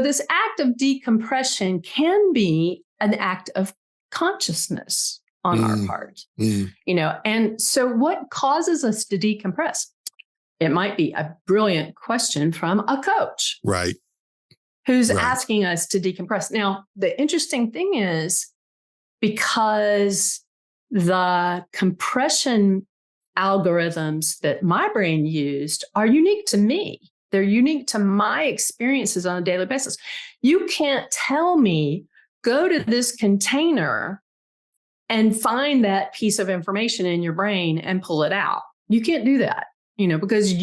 this act of decompression can be an act of consciousness on our part, and so what causes us to decompress? It might be a brilliant question from a coach. Right. Who's asking us to decompress. Now, the interesting thing is because the compression algorithms that my brain used are unique to me. They're unique to my experiences on a daily basis. You can't tell me, go to this container and find that piece of information in your brain and pull it out. You can't do that, because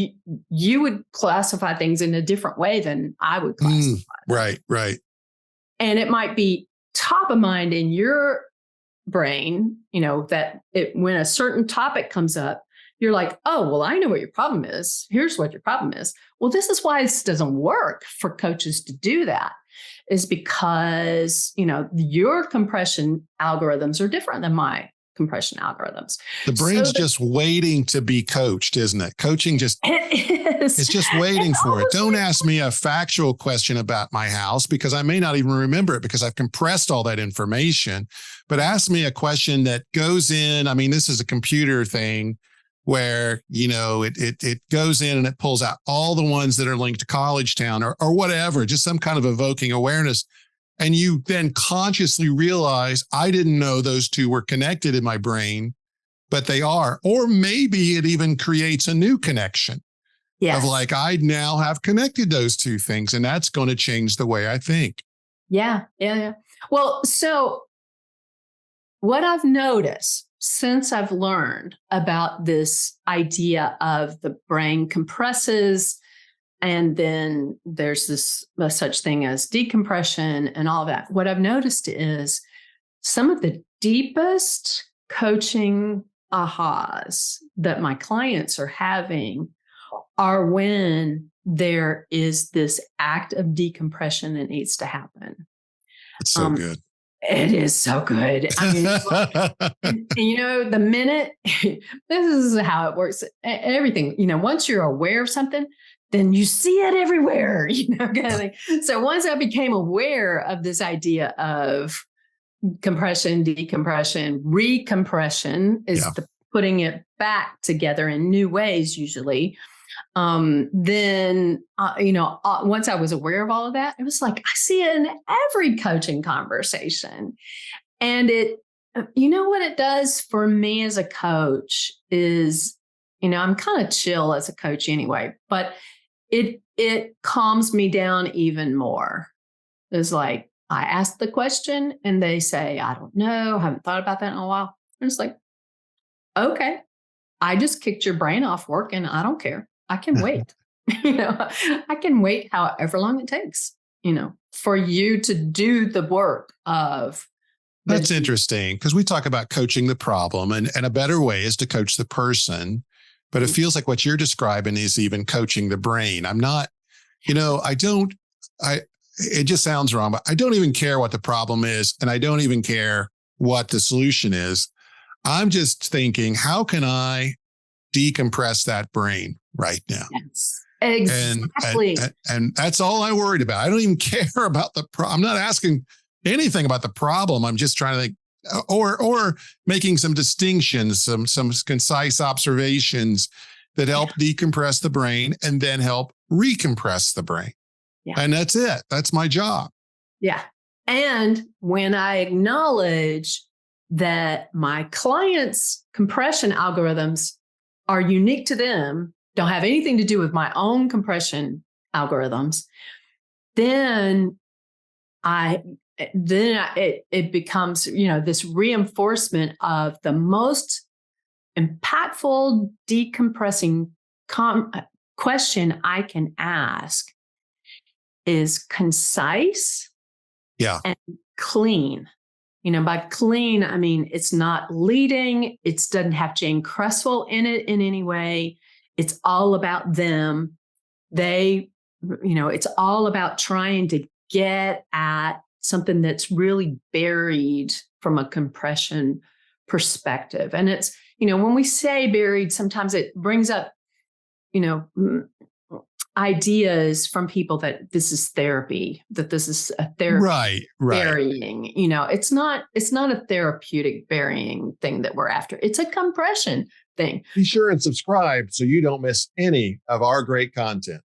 you would classify things in a different way than I would classify. Right. And it might be top of mind in your brain, that when a certain topic comes up, you're like, oh, well, I know what your problem is. Here's what your problem is. Well, this is why this doesn't work for coaches to do that, is because, your compression algorithms are different than my compression algorithms. The brain's just waiting to be coached, isn't it? Coaching it's just waiting for it. Don't ask me a factual question about my house because I may not even remember it because I've compressed all that information. But ask me a question that goes in. I mean, this is a computer thing where, it goes in and it pulls out all the ones that are linked to College Town or whatever, just some kind of evoking awareness. And you then consciously realize, I didn't know those two were connected in my brain, but they are. Or maybe it even creates a new connection of like, I now have connected those two things, and that's going to change the way I think. Yeah. Well, so what I've noticed since I've learned about this idea of the brain compresses, and then there's this such thing as decompression and all that. What I've noticed is some of the deepest coaching ahas that my clients are having are when there is this act of decompression that needs to happen. It's so good. It is so good. I mean, the minute, this is how it works. Everything, once you're aware of something, then you see it everywhere, kind of thing. So once I became aware of this idea of compression, decompression, recompression is the putting it back together in new ways, usually. Then, once I was aware of all of that, it was like, I see it in every coaching conversation. And it, what it does for me as a coach is, I'm kind of chill as a coach anyway, but it calms me down even more. It's like, I ask the question and they say, I don't know, haven't thought about that in a while. And it's like, okay, I just kicked your brain off work and I don't care. I can wait. I can wait however long it takes, for you to do the work of. That's interesting because we talk about coaching the problem and a better way is to coach the person. But it feels like what you're describing is even coaching the brain. I'm not, it just sounds wrong, but I don't even care what the problem is. And I don't even care what the solution is. I'm just thinking, how can I decompress that brain right now? Yes, exactly. And that's all I'm worried about. I don't even care about the problem. I'm not asking anything about the problem. I'm just trying to think, or making some distinctions, some concise observations that help decompress the brain and then help recompress the brain. Yeah. And that's it. That's my job. Yeah. And when I acknowledge that my clients' compression algorithms are unique to them, don't have anything to do with my own compression algorithms, then it becomes, this reinforcement of the most impactful decompressing question I can ask is concise and clean. By clean, I mean, it's not leading. It doesn't have Jane Creswell in it in any way. It's all about them. It's all about trying to get at something that's really buried from a compression perspective. And it's, when we say buried, sometimes it brings up, ideas from people that this is therapy, that this is a therapy Right. burying. It's not a therapeutic burying thing that we're after. It's a compression thing. Be sure and subscribe so you don't miss any of our great content.